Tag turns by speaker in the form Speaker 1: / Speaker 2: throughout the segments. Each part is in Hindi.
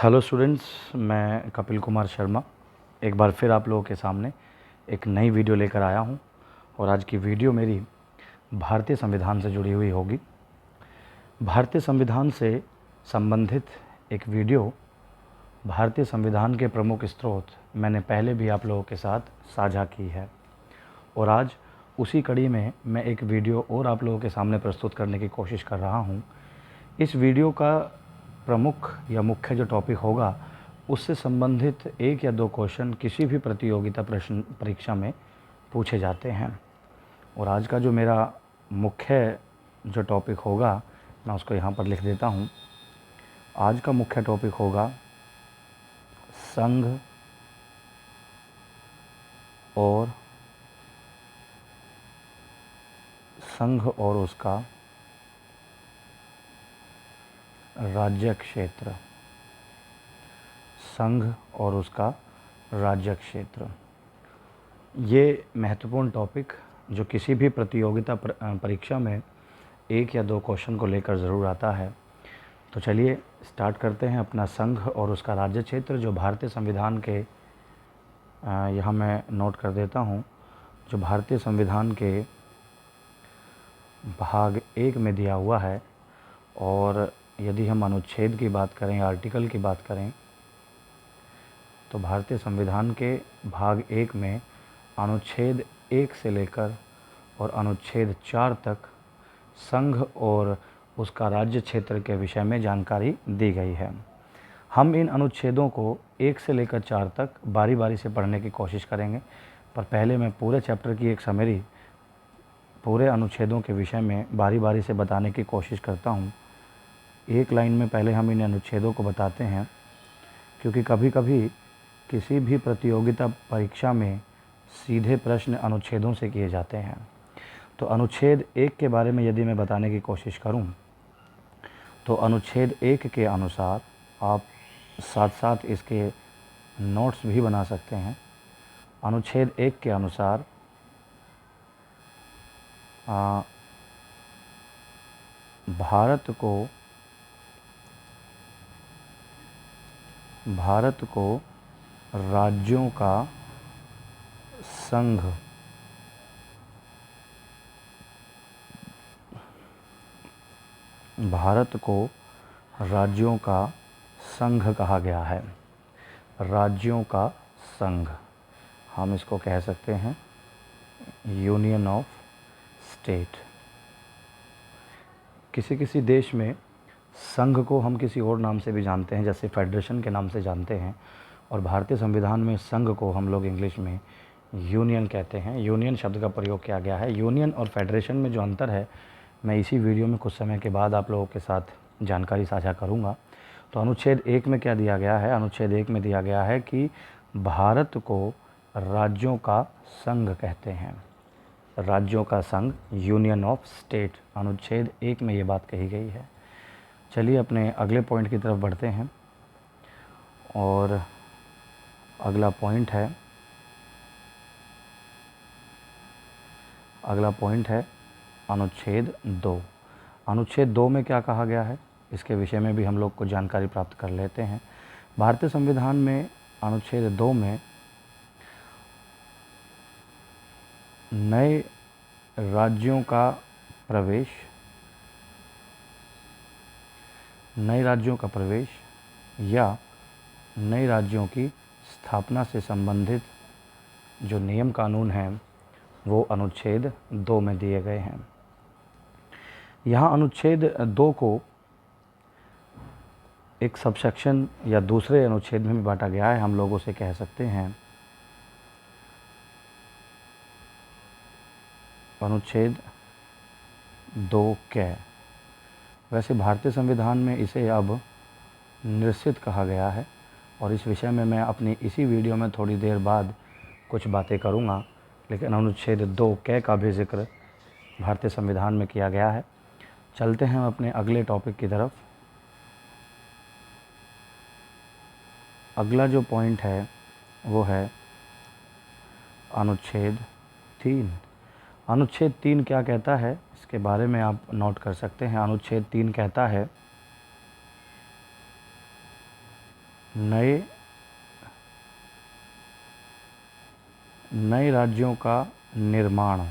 Speaker 1: हेलो स्टूडेंट्स, मैं कपिल कुमार शर्मा एक बार फिर आप लोगों के सामने एक नई वीडियो लेकर आया हूं। और आज की वीडियो मेरी भारतीय संविधान से जुड़ी हुई होगी। भारतीय संविधान से संबंधित एक वीडियो, भारतीय संविधान के प्रमुख स्रोत मैंने पहले भी आप लोगों के साथ साझा की है और आज उसी कड़ी में मैं एक वीडियो और आप लोगों के सामने प्रस्तुत करने की कोशिश कर रहा हूं। इस वीडियो का प्रमुख या मुख्य जो टॉपिक होगा उससे संबंधित एक या दो क्वेश्चन किसी भी प्रतियोगिता प्रश्न परीक्षा में पूछे जाते हैं। और आज का जो मेरा मुख्य जो टॉपिक होगा मैं उसको यहाँ पर लिख देता हूँ। आज का मुख्य टॉपिक होगा संघ और उसका राज्य क्षेत्र। संघ और उसका राज्य क्षेत्र, ये महत्वपूर्ण टॉपिक जो किसी भी प्रतियोगिता परीक्षा में एक या दो क्वेश्चन को लेकर ज़रूर आता है। तो चलिए स्टार्ट करते हैं अपना संघ और उसका राज्य क्षेत्र, जो भारतीय संविधान के यहाँ मैं नोट कर देता हूँ, जो भारतीय संविधान के भाग 1 में दिया हुआ है। और यदि हम अनुच्छेद की बात करें, आर्टिकल की बात करें, तो भारतीय संविधान के भाग 1 में अनुच्छेद 1 से लेकर और अनुच्छेद 4 तक संघ और उसका राज्य क्षेत्र के विषय में जानकारी दी गई है। हम इन अनुच्छेदों को 1 से लेकर 4 तक बारी बारी से पढ़ने की कोशिश करेंगे, पर पहले मैं पूरे चैप्टर की एक समरी पूरे अनुच्छेदों के विषय में बारी बारी से बताने की कोशिश करता हूँ। एक लाइन में पहले हम इन अनुच्छेदों को बताते हैं, क्योंकि कभी कभी किसी भी प्रतियोगिता परीक्षा में सीधे प्रश्न अनुच्छेदों से किए जाते हैं। तो अनुच्छेद 1 के बारे में यदि मैं बताने की कोशिश करूं, तो अनुच्छेद 1 के अनुसार आप साथ साथ इसके नोट्स भी बना सकते हैं। अनुच्छेद 1 के अनुसार भारत को राज्यों का संघ भारत को राज्यों का संघ कहा गया है। राज्यों का संघ, हम इसको कह सकते हैं यूनियन ऑफ स्टेट। किसी किसी देश में संघ को हम किसी और नाम से भी जानते हैं, जैसे फेडरेशन के नाम से जानते हैं। और भारतीय संविधान में संघ को हम लोग इंग्लिश में यूनियन कहते हैं। यूनियन शब्द का प्रयोग किया गया है। यूनियन और फेडरेशन में जो अंतर है, मैं इसी वीडियो में कुछ समय के बाद आप लोगों के साथ जानकारी साझा करूंगा। तो अनुच्छेद 1 में क्या दिया गया है? अनुच्छेद 1 में दिया गया है कि भारत को राज्यों का संघ कहते हैं। राज्यों का संघ, यूनियन ऑफ स्टेट, अनुच्छेद 1 में ये बात कही गई है। चलिए अपने अगले पॉइंट की तरफ बढ़ते हैं। और अगला पॉइंट है अनुच्छेद 2। अनुच्छेद 2 में क्या कहा गया है, इसके विषय में भी हम लोग को जानकारी प्राप्त कर लेते हैं। भारतीय संविधान में अनुच्छेद 2 में नए राज्यों का प्रवेश या नए राज्यों की स्थापना से संबंधित जो नियम कानून हैं वो अनुच्छेद 2 में दिए गए हैं। यहाँ अनुच्छेद 2 को एक सबसेक्शन या दूसरे अनुच्छेद में भी बांटा गया है। हम लोग उसे कह सकते हैं अनुच्छेद 2 कै। वैसे भारतीय संविधान में इसे अब निश्चित कहा गया है और इस विषय में मैं अपनी इसी वीडियो में थोड़ी देर बाद कुछ बातें करूंगा। लेकिन अनुच्छेद 2 कै का भी जिक्र भारतीय संविधान में किया गया है। चलते हैं अपने अगले टॉपिक की तरफ। अगला जो पॉइंट है वो है अनुच्छेद 3। अनुच्छेद 3 क्या कहता है, इसके बारे में आप नोट कर सकते हैं। अनुच्छेद 3 कहता है नए नए राज्यों का निर्माण,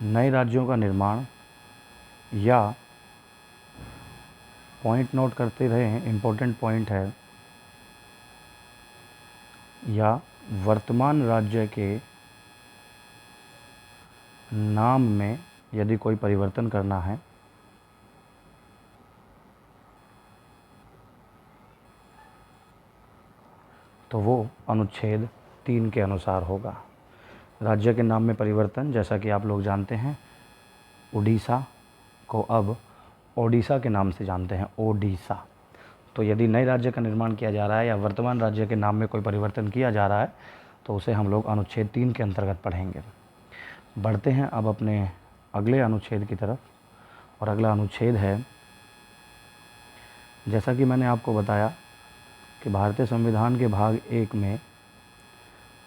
Speaker 1: नए राज्यों का निर्माण, या पॉइंट नोट करते रहें, इम्पोर्टेंट पॉइंट है, या वर्तमान राज्य के नाम में यदि कोई परिवर्तन करना है तो वो अनुच्छेद 3 के अनुसार होगा। राज्य के नाम में परिवर्तन, जैसा कि आप लोग जानते हैं, उड़ीसा को अब ओडिशा के नाम से जानते हैं, ओडिशा। तो यदि नए राज्य का निर्माण किया जा रहा है या वर्तमान राज्य के नाम में कोई परिवर्तन किया जा रहा है तो उसे हम लोग अनुच्छेद 3 के अंतर्गत पढ़ेंगे। बढ़ते हैं अब अपने अगले अनुच्छेद की तरफ, और अगला अनुच्छेद है, जैसा कि मैंने आपको बताया कि भारतीय संविधान के भाग 1 में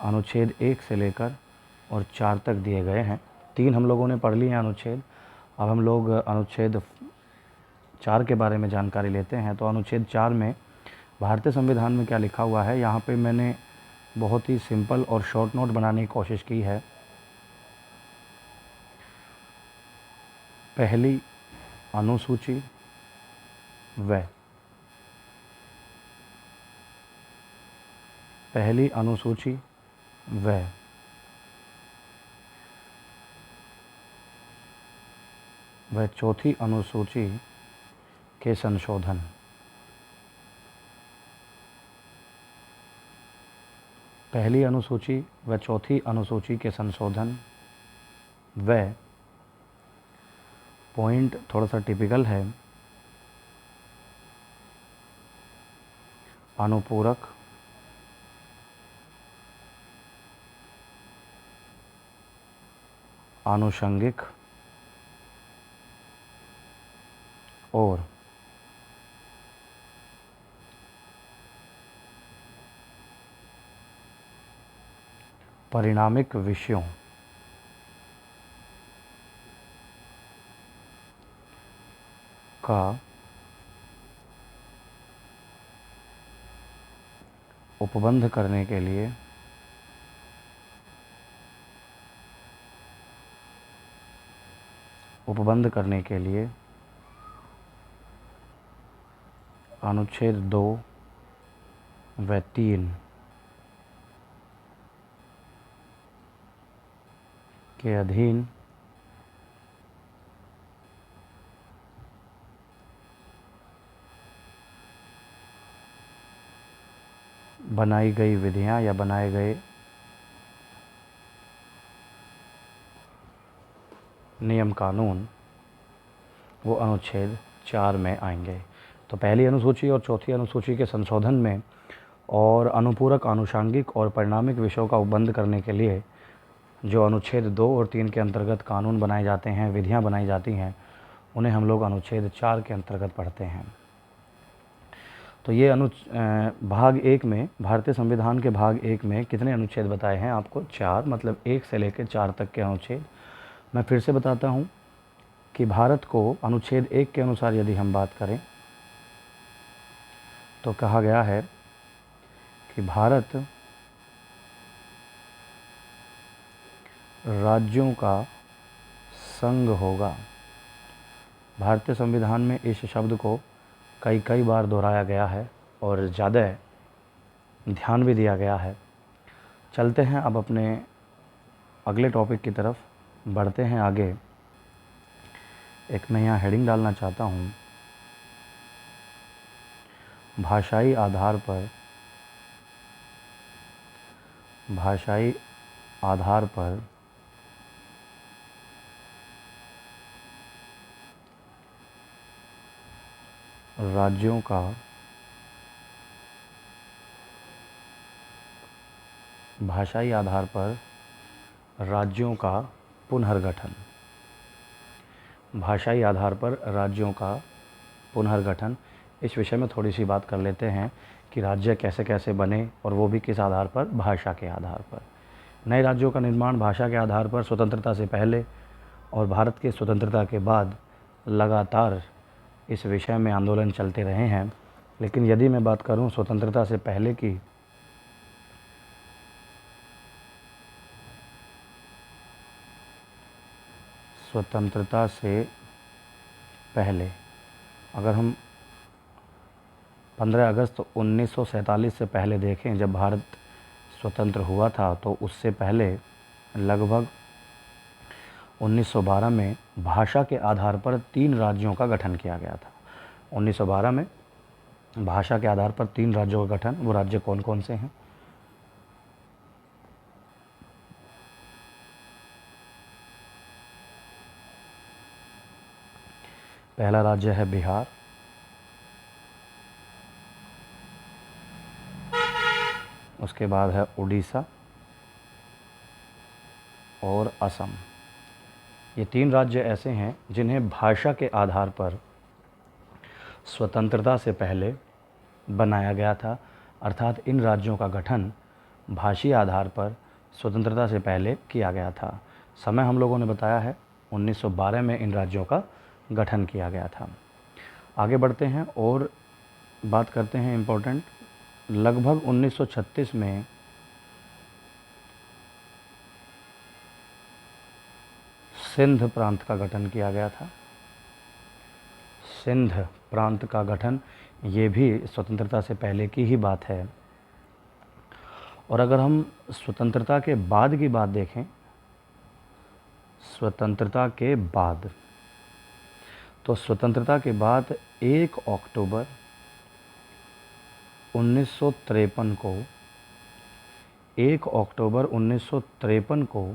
Speaker 1: अनुच्छेद 1 से लेकर और 4 तक दिए गए हैं। 3 हम लोगों ने पढ़ लिए हैं अनुच्छेद। अब हम लोग अनुच्छेद 4 के बारे में जानकारी लेते हैं। तो अनुच्छेद 4 में भारतीय संविधान में क्या लिखा हुआ है, यहाँ पे मैंने बहुत ही सिंपल और शॉर्ट नोट बनाने की कोशिश की है। पहली अनुसूची व पहली अनुसूची व चौथी अनुसूची के संशोधन, पहली अनुसूची व चौथी अनुसूची के संशोधन व पॉइंट थोड़ा सा टिपिकल है, अनुपूरक, आनुषंगिक और परिणामिक विषयों का उपबंध करने के लिए अनुच्छेद 2 व 3 के अधीन बनाई गई विधियां या बनाए गए नियम कानून वो अनुच्छेद 4 में आएंगे। तो पहली अनुसूची और चौथी अनुसूची के संशोधन में और अनुपूरक, आनुषंगिक और परिणामिक विषयों का उपबंध करने के लिए जो अनुच्छेद 2 और 3 के अंतर्गत कानून बनाए जाते हैं, विधियां बनाई जाती हैं, उन्हें हम लोग अनुच्छेद 4 के अंतर्गत पढ़ते हैं। तो ये भाग 1 में, भारतीय संविधान के भाग 1 में कितने अनुच्छेद बताए हैं आपको? 4, मतलब 1 से लेकर 4 तक के अनुच्छेद। मैं फिर से बताता हूँ कि भारत को अनुच्छेद 1 के अनुसार यदि हम बात करें तो कहा गया है कि भारत राज्यों का संघ होगा। भारतीय संविधान में इस शब्द को कई बार दोहराया गया है और ज़्यादा ध्यान भी दिया गया है। चलते हैं अब अपने अगले टॉपिक की तरफ, बढ़ते हैं आगे। एक मैं यहाँ हेडिंग डालना चाहता हूँ, भाषाई आधार पर राज्यों का पुनर्गठन। भाषाई आधार पर राज्यों का पुनर्गठन, इस विषय में थोड़ी सी बात कर लेते हैं कि राज्य कैसे कैसे बने और वो भी किस आधार पर? भाषा के आधार पर। नए राज्यों का निर्माण भाषा के आधार पर स्वतंत्रता से पहले और भारत के स्वतंत्रता के बाद लगातार इस विषय में आंदोलन चलते रहे हैं लेकिन यदि मैं बात करूं स्वतंत्रता से पहले की, स्वतंत्रता से पहले अगर हम 15 अगस्त 1947 से पहले देखें, जब भारत स्वतंत्र हुआ था, तो उससे पहले लगभग 1912 में भाषा के आधार पर 3 राज्यों का गठन किया गया था। 1912 में भाषा के आधार पर 3 राज्यों का गठन। वो राज्य कौन कौन से हैं? पहला राज्य है बिहार, उसके बाद है उड़ीसा और असम। ये 3 राज्य ऐसे हैं जिन्हें भाषा के आधार पर स्वतंत्रता से पहले बनाया गया था, अर्थात इन राज्यों का गठन भाषीय आधार पर स्वतंत्रता से पहले किया गया था। समय हम लोगों ने बताया है 1912 में इन राज्यों का गठन किया गया था। आगे बढ़ते हैं और बात करते हैं इम्पोर्टेंट, लगभग 1936 में सिंध प्रांत का गठन किया गया था। सिंध प्रांत का गठन, ये भी स्वतंत्रता से पहले की ही बात है। और अगर हम स्वतंत्रता के बाद की बात देखें, स्वतंत्रता के बाद, तो स्वतंत्रता के बाद 1 अक्टूबर 1953 को 1 अक्टूबर 1953 को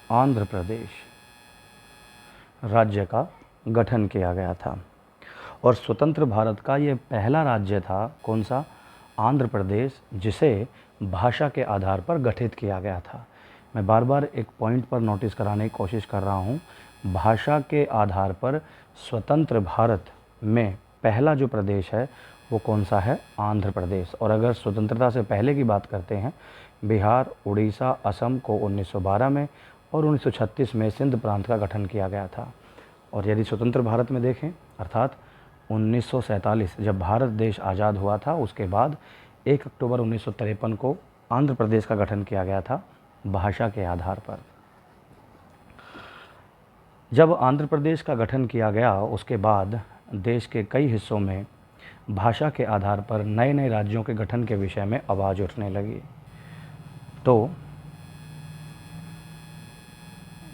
Speaker 1: आंध्र प्रदेश राज्य का गठन किया गया था। और स्वतंत्र भारत का ये पहला राज्य था, कौन सा? आंध्र प्रदेश, जिसे भाषा के आधार पर गठित किया गया था। मैं बार बार एक पॉइंट पर नोटिस कराने की कोशिश कर रहा हूँ, भाषा के आधार पर स्वतंत्र भारत में पहला जो प्रदेश है वो कौन सा है? आंध्र प्रदेश। और अगर स्वतंत्रता से पहले की बात करते हैं, बिहार, उड़ीसा, असम को 1912 में और 1936 में सिंध प्रांत का गठन किया गया था। और यदि स्वतंत्र भारत में देखें, अर्थात 1947 जब भारत देश आज़ाद हुआ था, उसके बाद 1 अक्टूबर 1953 को आंध्र प्रदेश का गठन किया गया था भाषा के आधार पर। जब आंध्र प्रदेश का गठन किया गया, उसके बाद देश के कई हिस्सों में भाषा के आधार पर नए नए राज्यों के गठन के विषय में आवाज़ उठने लगी। तो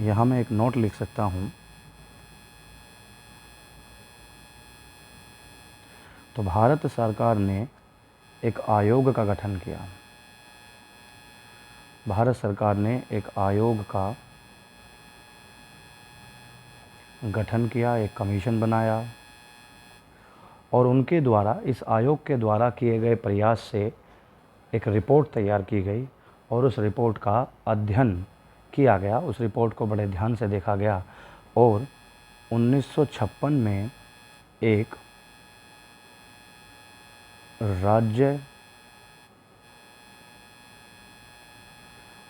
Speaker 1: यहाँ मैं एक नोट लिख सकता हूँ। तो भारत सरकार ने एक आयोग का गठन किया। भारत सरकार ने एक आयोग का गठन किया, एक कमीशन बनाया, और उनके द्वारा, इस आयोग के द्वारा किए गए प्रयास से एक रिपोर्ट तैयार की गई और उस रिपोर्ट का अध्ययन किया गया। उस रिपोर्ट को बड़े ध्यान से देखा गया और 1956 में एक राज्य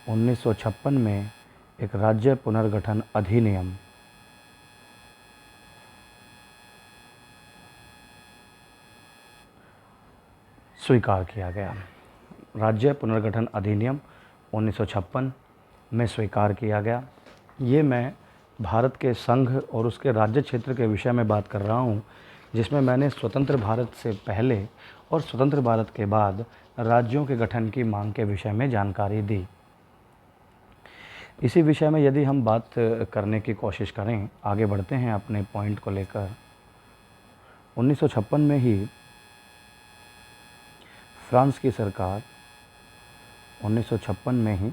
Speaker 1: 1956 में एक राज्य पुनर्गठन अधिनियम स्वीकार किया गया। राज्य पुनर्गठन अधिनियम 1956 में स्वीकार किया गया। ये मैं भारत के संघ और उसके राज्य क्षेत्र के विषय में बात कर रहा हूँ, जिसमें मैंने स्वतंत्र भारत से पहले और स्वतंत्र भारत के बाद राज्यों के गठन की मांग के विषय में जानकारी दी। इसी विषय में यदि हम बात करने की कोशिश करें, आगे बढ़ते हैं अपने पॉइंट को लेकर। 1956 में ही फ्रांस की सरकार, 1956 में ही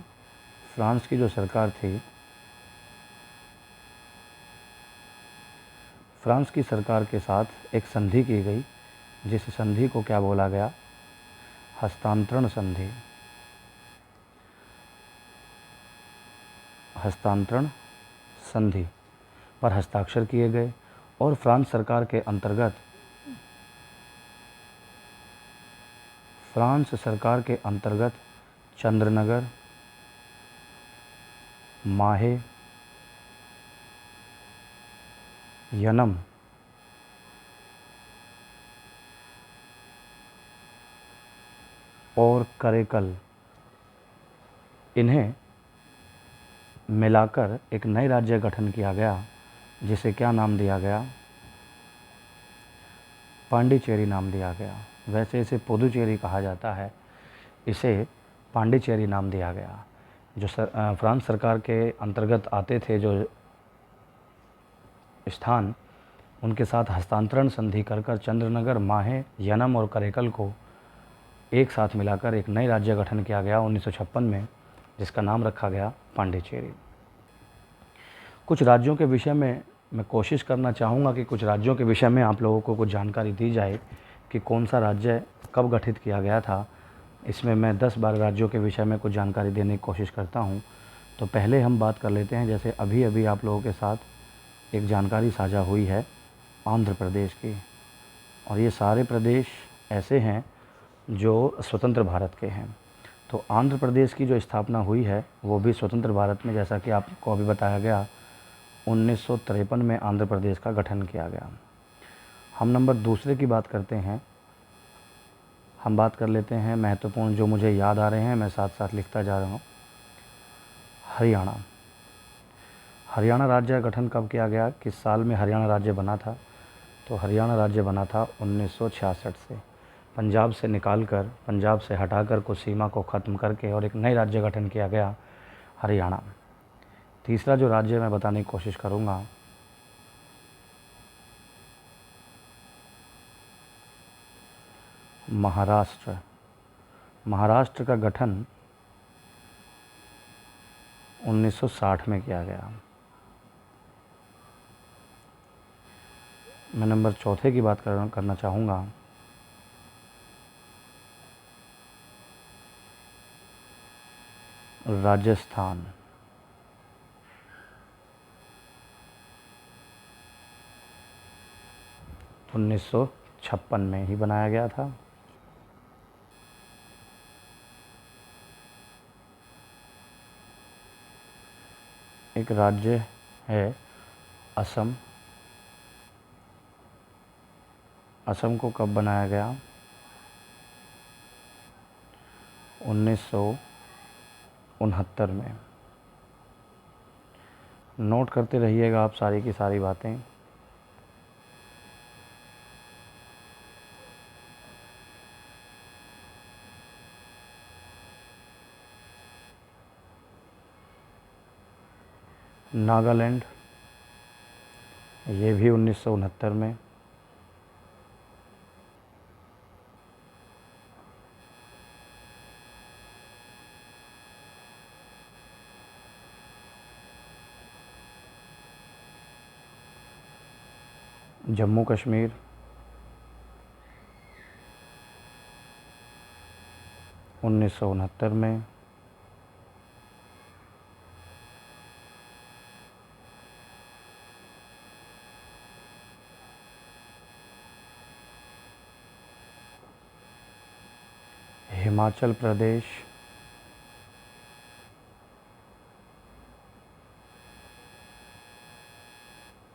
Speaker 1: फ्रांस की जो सरकार थी, फ्रांस की सरकार के साथ एक संधि की गई, जिस संधि को क्या बोला गया? हस्तांतरण संधि। हस्तांतरण संधि पर हस्ताक्षर किए गए और फ्रांस सरकार के अंतर्गत, फ्रांस सरकार के अंतर्गत चंद्रनगर, माहे, यनम और करेकल, इन्हें मिलाकर एक नई राज्य गठन किया गया, जिसे क्या नाम दिया गया? पांडिचेरी नाम दिया गया। वैसे इसे पुदुचेरी कहा जाता है, इसे पांडिचेरी नाम दिया गया। जो फ्रांस सरकार के अंतर्गत आते थे जो स्थान, उनके साथ हस्तांतरण संधि कर कर चंद्रनगर, माहे, यनम और करेकल को एक साथ मिलाकर एक नई राज्य गठन किया गया 1956 में, जिसका नाम रखा गया पांडिचेरी। कुछ राज्यों के विषय में मैं कोशिश करना चाहूँगा कि कुछ राज्यों के विषय में आप लोगों को कुछ जानकारी दी जाए कि कौन सा राज्य कब गठित किया गया था। इसमें मैं 10-12 राज्यों के विषय में कुछ जानकारी देने की कोशिश करता हूँ। तो पहले हम बात कर लेते हैं, जैसे अभी अभी आप लोगों के साथ एक जानकारी साझा हुई है आंध्र प्रदेश की, और ये सारे प्रदेश ऐसे हैं जो स्वतंत्र भारत के हैं। तो आंध्र प्रदेश की जो स्थापना हुई है वो भी स्वतंत्र भारत में, जैसा कि आपको अभी बताया गया, 1953 में आंध्र प्रदेश का गठन किया गया। हम नंबर दूसरे की बात करते हैं। हम बात कर लेते हैं महत्वपूर्ण जो मुझे याद आ रहे हैं, मैं साथ साथ लिखता जा रहा हूँ। हरियाणा। हरियाणा राज्य का गठन कब किया गया, किस साल में हरियाणा राज्य बना था? तो हरियाणा राज्य बना था 1966 से। पंजाब से निकालकर, पंजाब से हटाकर कुछ सीमा को ख़त्म करके और एक नई राज्य गठन किया गया, हरियाणा। तीसरा जो राज्य मैं बताने की कोशिश करूँगा, महाराष्ट्र। महाराष्ट्र का गठन 1960 में किया गया। मैं नंबर चौथे की बात करना चाहूँगा। राजस्थान। 1956 में ही बनाया गया था। एक राज्य है असम। असम को कब बनाया गया? 1969 में। नोट करते रहिएगा आप सारी की सारी बातें। नागालैंड, ये भी 1969 में। जम्मू कश्मीर, 1969 में। हिमाचल प्रदेश,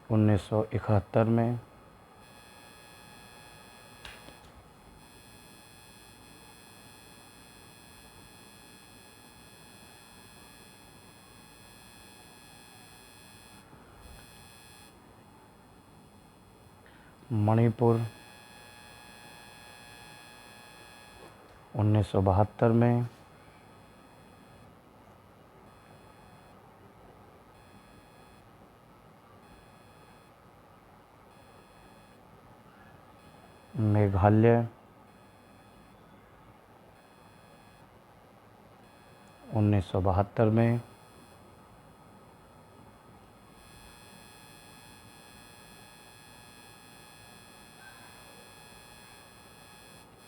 Speaker 1: 1971 में। मणिपुर, 1972 में। मेघालय, 1972 में।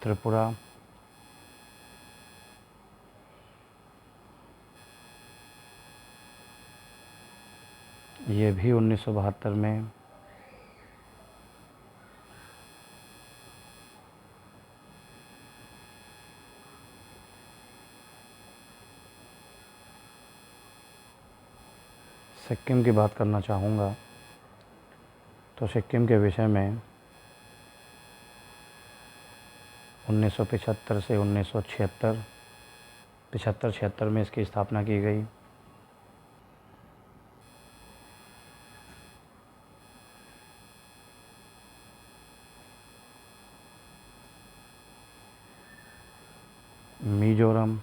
Speaker 1: त्रिपुरा, ये भी 1972 में। सिक्किम की बात करना चाहूँगा तो सिक्किम के विषय में 1975 से 1976 75-76 में इसकी स्थापना की गई। मिजोरम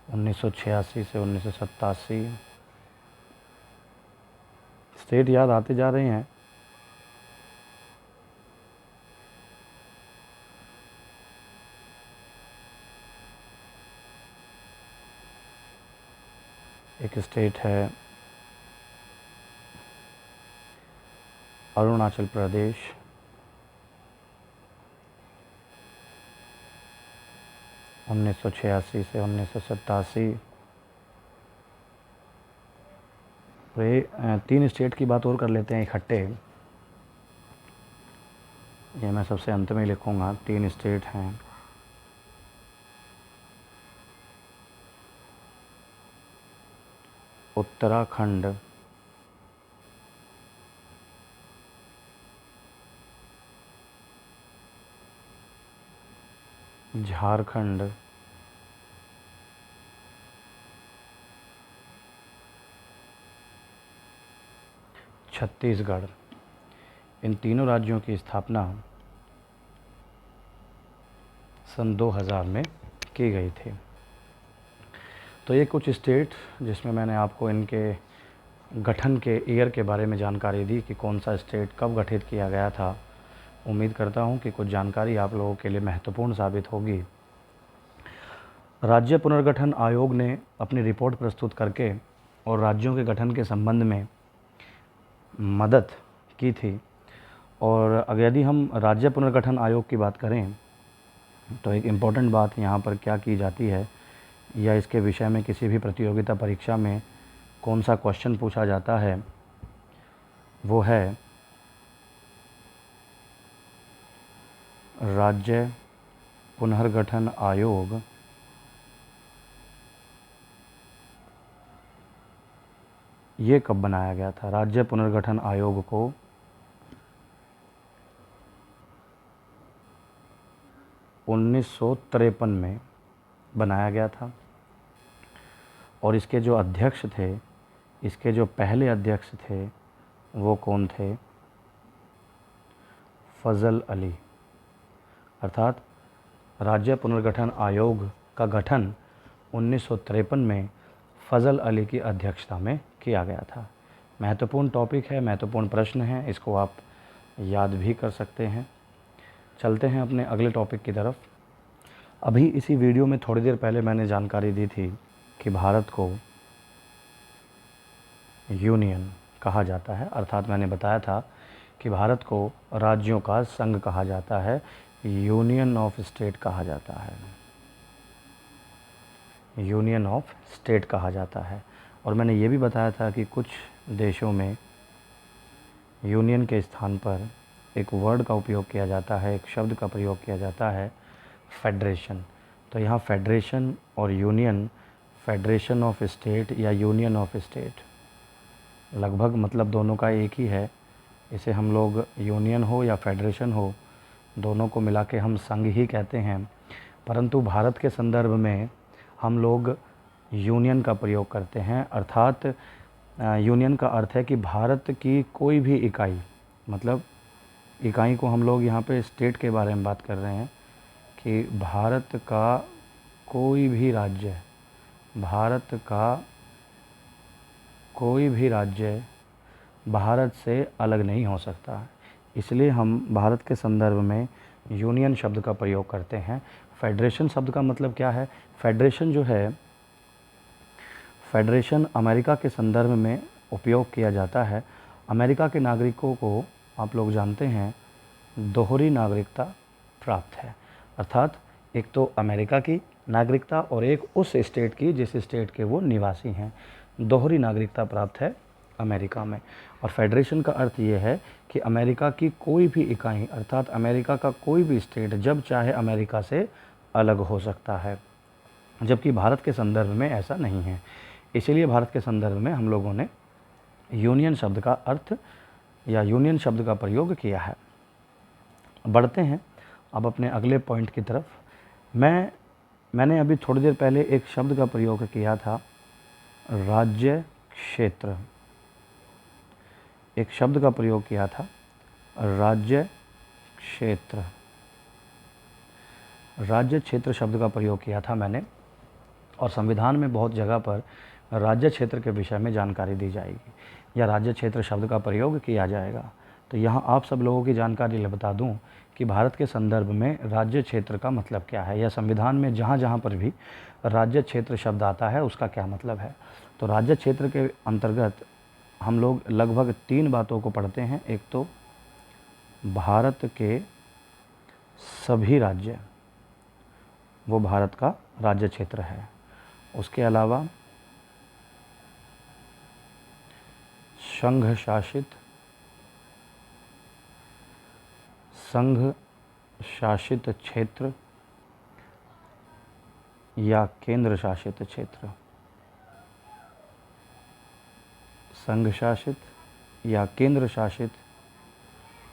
Speaker 1: 1986 से 1987। स्टेट याद आते जा रहे हैं। एक स्टेट है अरुणाचल प्रदेश, उन्नीस सौ 1987। तीन स्टेट की बात और कर लेते हैं इकट्ठे, ये मैं सबसे अंत में लिखूंगा। तीन स्टेट हैं उत्तराखंड, झारखंड, छत्तीसगढ़। इन तीनों राज्यों की स्थापना सन 2000 में की गई थी। तो ये कुछ स्टेट जिसमें मैंने आपको इनके गठन के ईयर के बारे में जानकारी दी कि कौन सा स्टेट कब गठित किया गया था। उम्मीद करता हूँ कि कुछ जानकारी आप लोगों के लिए महत्वपूर्ण साबित होगी। राज्य पुनर्गठन आयोग ने अपनी रिपोर्ट प्रस्तुत करके और राज्यों के गठन के संबंध में मदद की थी। और अगर यदि हम राज्य पुनर्गठन आयोग की बात करें तो एक इम्पॉर्टेंट बात यहाँ पर क्या की जाती है, या इसके विषय में किसी भी प्रतियोगिता परीक्षा में कौन सा क्वेश्चन पूछा जाता है, वो है राज्य पुनर्गठन आयोग ये कब बनाया गया था। राज्य पुनर्गठन आयोग को 1953 में बनाया गया था। और इसके जो अध्यक्ष थे, इसके जो पहले अध्यक्ष थे वो कौन थे? फजल अली। अर्थात राज्य पुनर्गठन आयोग का गठन 1953 में फजल अली की अध्यक्षता में किया गया था। महत्वपूर्ण टॉपिक है, महत्वपूर्ण प्रश्न है, इसको आप याद भी कर सकते हैं। चलते हैं अपने अगले टॉपिक की तरफ। अभी इसी वीडियो में थोड़ी देर पहले मैंने जानकारी दी थी कि भारत को यूनियन कहा जाता है। अर्थात मैंने बताया था कि भारत को राज्यों का संघ कहा जाता है, यूनियन ऑफ स्टेट कहा जाता है, यूनियन ऑफ स्टेट कहा जाता है। और मैंने ये भी बताया था कि कुछ देशों में यूनियन के स्थान पर एक वर्ड का उपयोग किया जाता है, एक शब्द का प्रयोग किया जाता है, फेडरेशन। तो यहाँ फेडरेशन और यूनियन, फेडरेशन ऑफ स्टेट या यूनियन ऑफ स्टेट, लगभग मतलब दोनों का एक ही है। इसे हम लोग यूनियन हो या फेडरेशन हो, दोनों को मिला के हम संघ ही कहते हैं। परंतु भारत के संदर्भ में हम लोग यूनियन का प्रयोग करते हैं। अर्थात यूनियन का अर्थ है कि भारत की कोई भी इकाई, मतलब इकाई को हम लोग यहाँ पे स्टेट के बारे में बात कर रहे हैं कि भारत का कोई भी राज्य, भारत का कोई भी राज्य भारत से अलग नहीं हो सकता। इसलिए हम भारत के संदर्भ में यूनियन शब्द का प्रयोग करते हैं। फेडरेशन शब्द का मतलब क्या है? फेडरेशन जो है, फेडरेशन अमेरिका के संदर्भ में उपयोग किया जाता है। अमेरिका के नागरिकों को आप लोग जानते हैं दोहरी नागरिकता प्राप्त है। अर्थात एक तो अमेरिका की नागरिकता और एक उस स्टेट की जिस स्टेट के वो निवासी हैं। दोहरी नागरिकता प्राप्त है अमेरिका में। और फेडरेशन का अर्थ ये है कि अमेरिका की कोई भी इकाई, अर्थात अमेरिका का कोई भी स्टेट जब चाहे अमेरिका से अलग हो सकता है, जबकि भारत के संदर्भ में ऐसा नहीं है। इसीलिए भारत के संदर्भ में हम लोगों ने यूनियन शब्द का अर्थ या यूनियन शब्द का प्रयोग किया है। बढ़ते हैं अब अपने अगले पॉइंट की तरफ। मैंने अभी थोड़ी देर पहले एक शब्द का प्रयोग किया था, राज्य क्षेत्र। एक शब्द का प्रयोग किया था, राज्य क्षेत्र। राज्य क्षेत्र शब्द का प्रयोग किया था मैंने, और संविधान में बहुत जगह पर राज्य क्षेत्र के विषय में जानकारी दी जाएगी या राज्य क्षेत्र शब्द का प्रयोग किया जाएगा। तो यहाँ आप सब लोगों की जानकारी लिए बता दूँ कि भारत के संदर्भ में राज्य क्षेत्र का मतलब क्या है, या संविधान में जहाँ जहाँ पर भी राज्य क्षेत्र शब्द आता है उसका क्या मतलब है। तो राज्य क्षेत्र के अंतर्गत हम लोग लगभग 3 बातों को पढ़ते हैं। एक तो भारत के सभी राज्य, वो भारत का राज्य क्षेत्र है। उसके अलावा संघ शासित क्षेत्र या केंद्र शासित क्षेत्र, संघ शासित या केंद्र शासित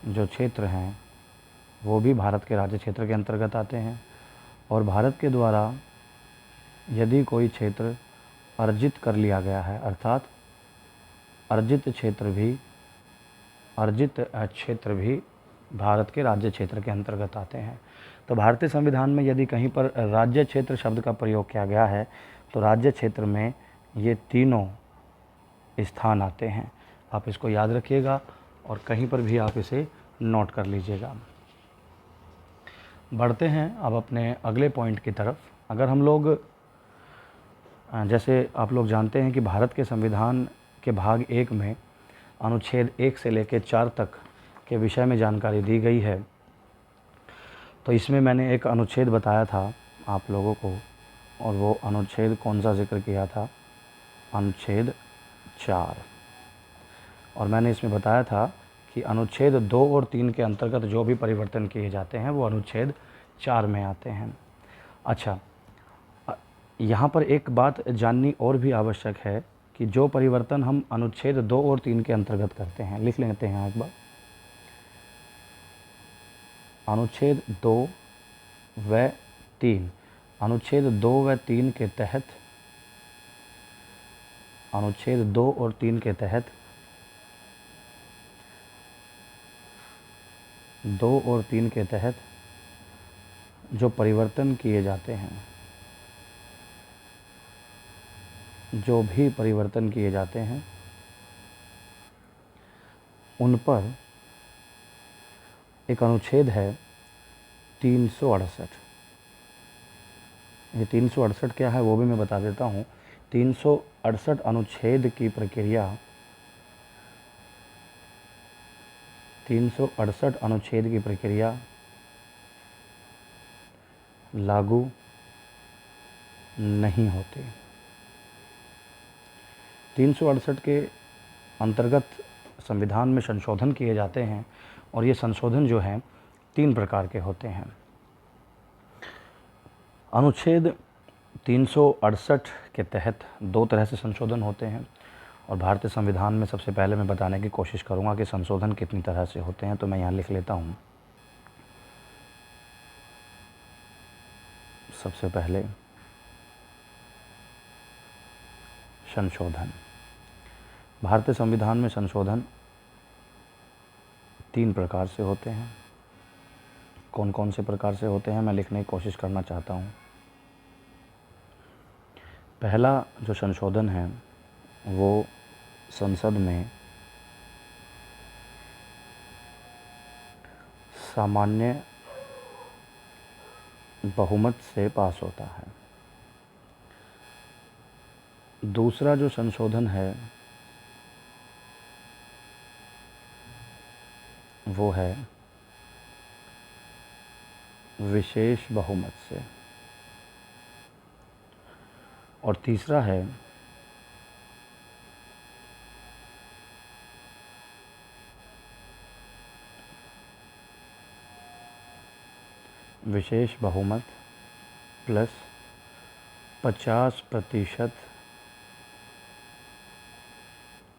Speaker 1: जो क्षेत्र हैं वो भी भारत के राज्य क्षेत्र के अंतर्गत आते हैं। और भारत के द्वारा यदि कोई क्षेत्र अर्जित कर लिया गया है, अर्थात अर्जित क्षेत्र भी भारत के राज्य क्षेत्र के अंतर्गत आते हैं। तो भारतीय संविधान में यदि कहीं पर राज्य क्षेत्र शब्द का प्रयोग किया गया है तो राज्य क्षेत्र में ये तीनों स्थान आते हैं। आप इसको याद रखिएगा और कहीं पर भी आप इसे नोट कर लीजिएगा। बढ़ते हैं अब अपने अगले पॉइंट की तरफ। अगर हम लोग, जैसे आप लोग जानते हैं कि भारत के संविधान के भाग 1 में अनुच्छेद 1 से लेकर 4 तक के विषय में जानकारी दी गई है। तो इसमें मैंने एक अनुच्छेद बताया था आप लोगों को, और वो अनुच्छेद कौन सा जिक्र किया था, अनुच्छेद 4। और मैंने इसमें बताया था कि अनुच्छेद 2 और 3 के अंतर्गत जो भी परिवर्तन किए जाते हैं वो अनुच्छेद 4 में आते हैं। अच्छा, यहाँ पर एक बात जाननी और भी आवश्यक है कि जो परिवर्तन हम अनुच्छेद 2 और 3 के अंतर्गत करते हैं, लिख लेते हैं एक बार। अनुच्छेद 2 व 3, अनुच्छेद 2 व 3 के तहत, अनुच्छेद 2 और 3 के तहत 2 और 3 के तहत जो परिवर्तन किए जाते हैं, जो भी परिवर्तन किए जाते हैं उन पर एक अनुच्छेद है 368। ये 368 क्या है वो भी मैं बता देता हूँ। 368 अनुच्छेद की प्रक्रिया, 368 अनुच्छेद की प्रक्रिया लागू नहीं होती। 368 के अंतर्गत संविधान में संशोधन किए जाते हैं, और ये संशोधन जो हैं 3 प्रकार के होते हैं। अनुच्छेद 368 के तहत 2 तरह से संशोधन होते हैं, और भारतीय संविधान में सबसे पहले मैं बताने की कोशिश करूंगा कि संशोधन कितनी तरह से होते हैं। तो मैं यहाँ लिख लेता हूँ। सबसे पहले संशोधन। भारतीय संविधान में संशोधन 3 प्रकार से होते हैं। कौन कौन से प्रकार से होते हैं मैं लिखने की कोशिश करना चाहता हूँ। पहला जो संशोधन है वो संसद में सामान्य बहुमत से पास होता है। दूसरा जो संशोधन है वो है विशेष बहुमत से, और तीसरा है विशेष बहुमत प्लस 50%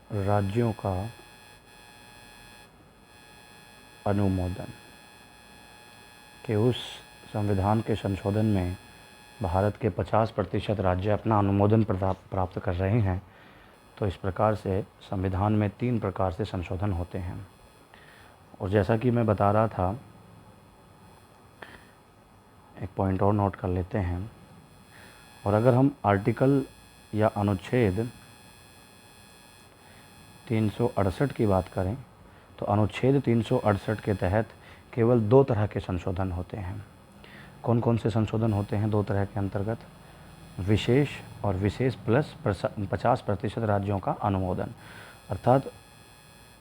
Speaker 1: राज्यों का अनुमोदन, कि उस संविधान के संशोधन में भारत के 50% राज्य अपना अनुमोदन प्राप्त कर रहे हैं। तो इस प्रकार से संविधान में 3 प्रकार से संशोधन होते हैं। और जैसा कि मैं बता रहा था, एक पॉइंट और नोट कर लेते हैं। और अगर हम आर्टिकल या अनुच्छेद 368 की बात करें, तो अनुच्छेद 368 के तहत केवल 2 तरह के संशोधन होते हैं। कौन कौन से संशोधन होते हैं 2 तरह के अंतर्गत? विशेष और विशेष प्लस 50% राज्यों का अनुमोदन। अर्थात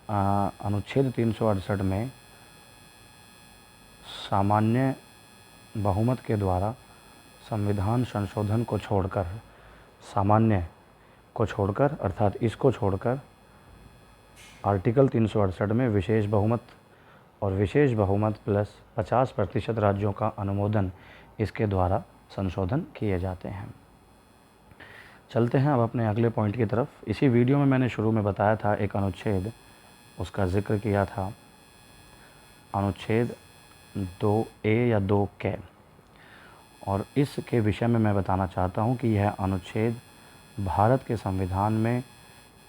Speaker 1: अनुच्छेद 368 में सामान्य बहुमत के द्वारा संविधान संशोधन को छोड़कर, सामान्य को छोड़कर अर्थात इसको छोड़कर, आर्टिकल 368 में विशेष बहुमत और विशेष बहुमत प्लस 50% राज्यों का अनुमोदन, इसके द्वारा संशोधन किए जाते हैं। चलते हैं अब अपने अगले पॉइंट की तरफ। इसी वीडियो में मैंने शुरू में बताया था एक अनुच्छेद, उसका जिक्र किया था, अनुच्छेद 2A या 2K। और इसके विषय में मैं बताना चाहता हूं कि यह अनुच्छेद भारत के संविधान में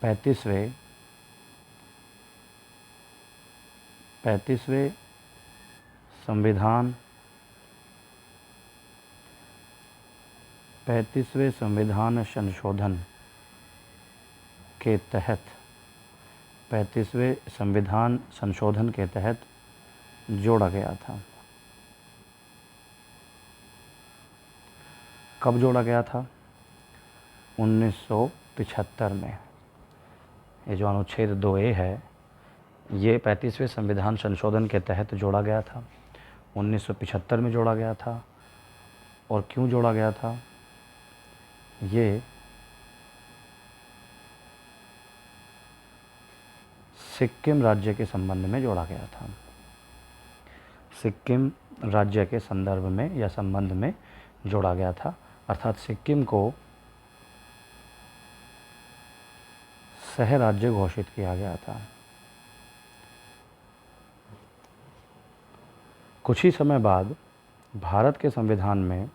Speaker 1: 35वें संविधान संशोधन के तहत 35वें संविधान संशोधन के तहत जोड़ा गया था। कब जोड़ा गया था? 1975 में। ये जो अनुच्छेद 2A है, ये 35वें संविधान संशोधन के तहत जोड़ा गया था। 1975 में जोड़ा गया था। और क्यों जोड़ा गया था? ये सिक्किम राज्य के संबंध में जोड़ा गया था। सिक्किम राज्य के संदर्भ में या संबंध में जोड़ा गया था। अर्थात सिक्किम को सह राज्य घोषित किया गया था। कुछ ही समय बाद भारत के संविधान में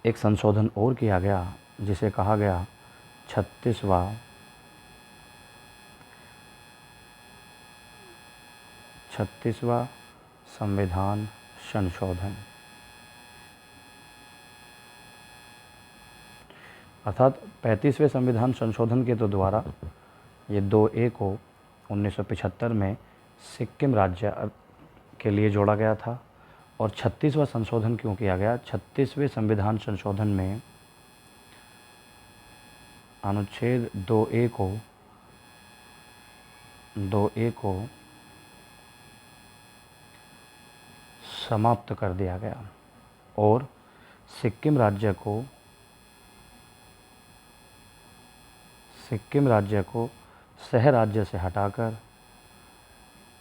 Speaker 1: एक संशोधन और किया गया, जिसे कहा गया 36वां संविधान संशोधन। अर्थात 35वें संविधान संशोधन के तो द्वारा ये 2A को 1975 में सिक्किम राज्य के लिए जोड़ा गया था। और 36वां संशोधन क्यों किया गया? 36वें संविधान संशोधन में अनुच्छेद 2A को समाप्त कर दिया गया और सिक्किम राज्य को सह राज्य से हटाकर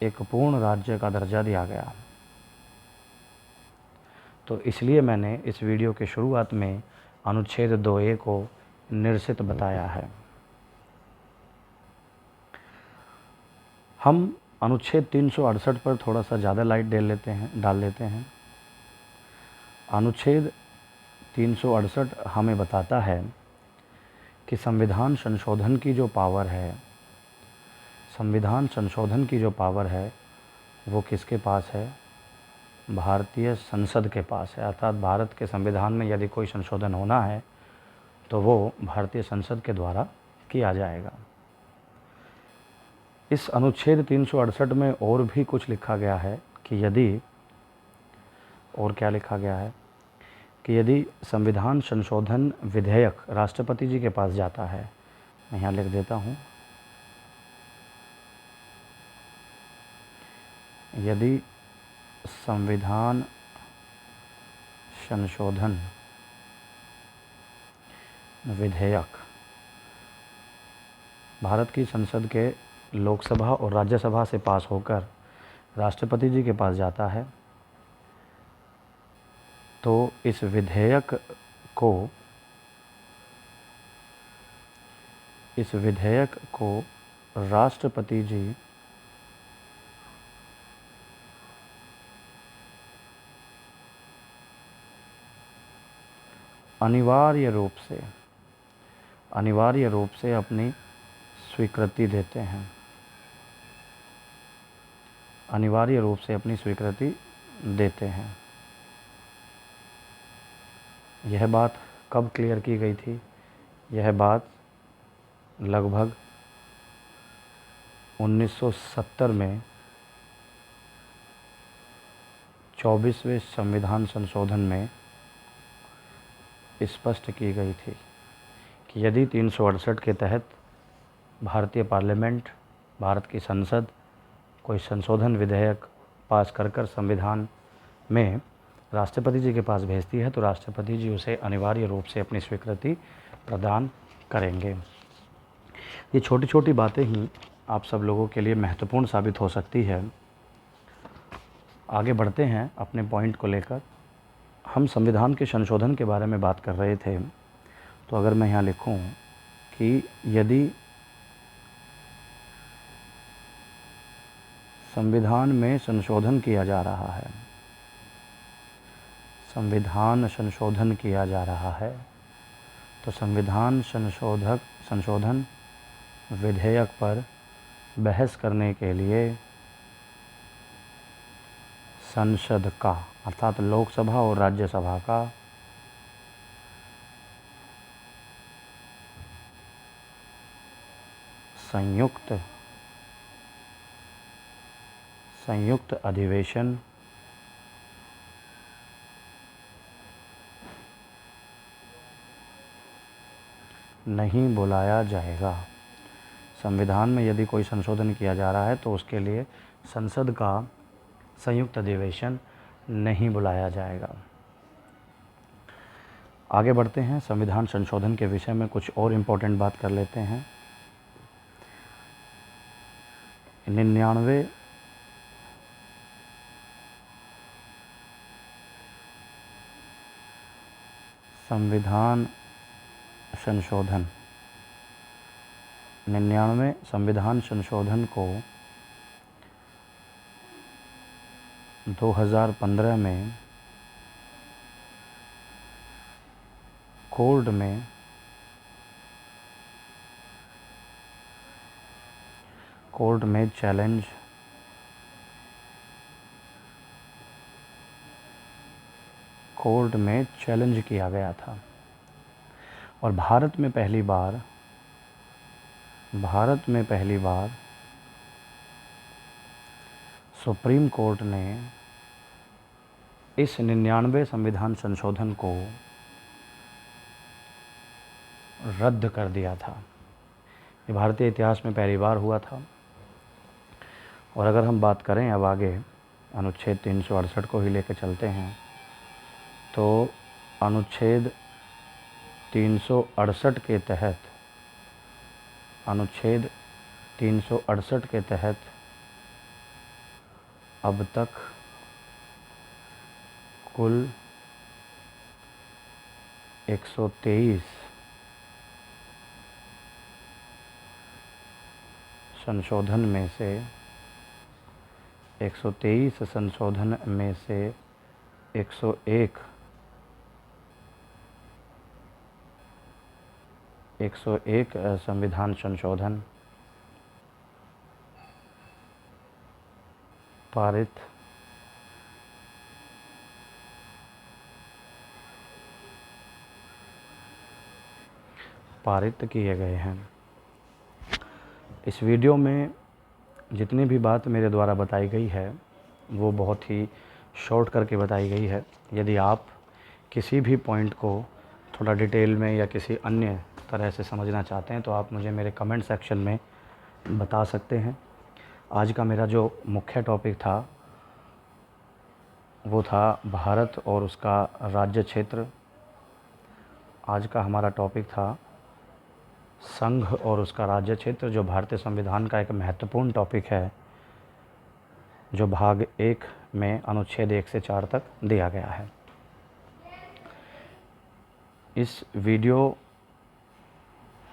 Speaker 1: एक पूर्ण राज्य का दर्जा दिया गया। तो इसलिए मैंने इस वीडियो के शुरुआत में अनुच्छेद 2A को निरसित बताया है। हम अनुच्छेद 368 पर थोड़ा सा ज़्यादा लाइट डाल लेते हैं। अनुच्छेद 368 हमें बताता है कि संविधान संशोधन की जो पावर है, वो किसके पास है? भारतीय संसद के पास है। अर्थात भारत के संविधान में यदि कोई संशोधन होना है तो वो भारतीय संसद के द्वारा किया जाएगा। इस अनुच्छेद 368 में और भी कुछ लिखा गया है कि यदि संविधान संशोधन विधेयक राष्ट्रपति जी के पास जाता है, मैं यहाँ लिख देता हूँ, यदि संविधान संशोधन विधेयक भारत की संसद के लोकसभा और राज्यसभा से पास होकर राष्ट्रपति जी के पास जाता है, तो इस विधेयक को इस विधेयक को राष्ट्रपति जी अनिवार्य रूप से अपनी स्वीकृति देते हैं, अनिवार्य रूप से अपनी स्वीकृति देते हैं। यह बात कब क्लियर की गई थी? यह बात लगभग 1970 में 24वें संविधान संशोधन में स्पष्ट की गई थी कि यदि 368 के तहत भारतीय पार्लियामेंट, भारत की संसद कोई संशोधन विधेयक पास कर संविधान में राष्ट्रपति जी के पास भेजती है तो राष्ट्रपति जी उसे अनिवार्य रूप से अपनी स्वीकृति प्रदान करेंगे। ये छोटी छोटी बातें ही आप सब लोगों के लिए महत्वपूर्ण साबित हो सकती है। आगे बढ़ते हैं अपने पॉइंट को लेकर। हम संविधान के संशोधन के बारे में बात कर रहे थे, तो अगर मैं यहाँ लिखूँ कि यदि संविधान में संशोधन किया जा रहा है, संविधान संशोधन किया जा रहा है, तो संविधान संशोधन विधेयक पर बहस करने के लिए संसद का अर्थात लोकसभा और राज्यसभा का संयुक्त अधिवेशन नहीं बुलाया जाएगा। संविधान में यदि कोई संशोधन किया जा रहा है तो उसके लिए संसद का संयुक्त अधिवेशन नहीं बुलाया जाएगा। आगे बढ़ते हैं, संविधान संशोधन के विषय में कुछ और इम्पोर्टेंट बात कर लेते हैं। 99 संविधान संशोधन को 2015 में कोर्ट में चैलेंज किया गया था और भारत में पहली बार सुप्रीम कोर्ट ने इस 99 संविधान संशोधन को रद्द कर दिया था। ये भारतीय इतिहास में पहली बार हुआ था। और अगर हम बात करें अब आगे अनुच्छेद 368 को ही लेकर चलते हैं, तो अनुच्छेद 368 के तहत अब तक कुल 123 संशोधन में से 101 संविधान संशोधन पारित किए गए हैं। इस वीडियो में जितनी भी बात मेरे द्वारा बताई गई है वो बहुत ही शॉर्ट करके बताई गई है। यदि आप किसी भी पॉइंट को थोड़ा डिटेल में या किसी अन्य तरह से समझना चाहते हैं तो आप मुझे मेरे कमेंट सेक्शन में बता सकते हैं। आज का मेरा जो मुख्य टॉपिक था वो था भारत और उसका राज्य क्षेत्र। आज का हमारा टॉपिक था संघ और उसका राज्य क्षेत्र, जो भारतीय संविधान का एक महत्वपूर्ण टॉपिक है, जो भाग 1 में अनुच्छेद 1 से 4 तक दिया गया है। इस वीडियो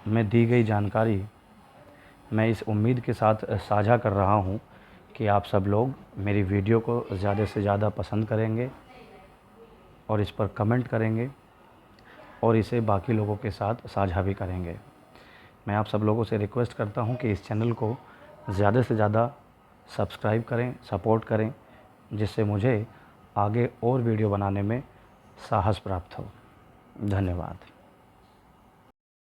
Speaker 1: में दी गई जानकारी मैं इस उम्मीद के साथ साझा कर रहा हूँ कि आप सब लोग मेरी वीडियो को ज़्यादा से ज़्यादा पसंद करेंगे और इस पर कमेंट करेंगे और इसे बाकी लोगों के साथ साझा भी करेंगे। मैं आप सब लोगों से रिक्वेस्ट करता हूँ कि इस चैनल को ज़्यादा से ज़्यादा सब्सक्राइब करें, सपोर्ट करें, जिससे मुझे आगे और वीडियो बनाने में साहस प्राप्त हो। धन्यवाद।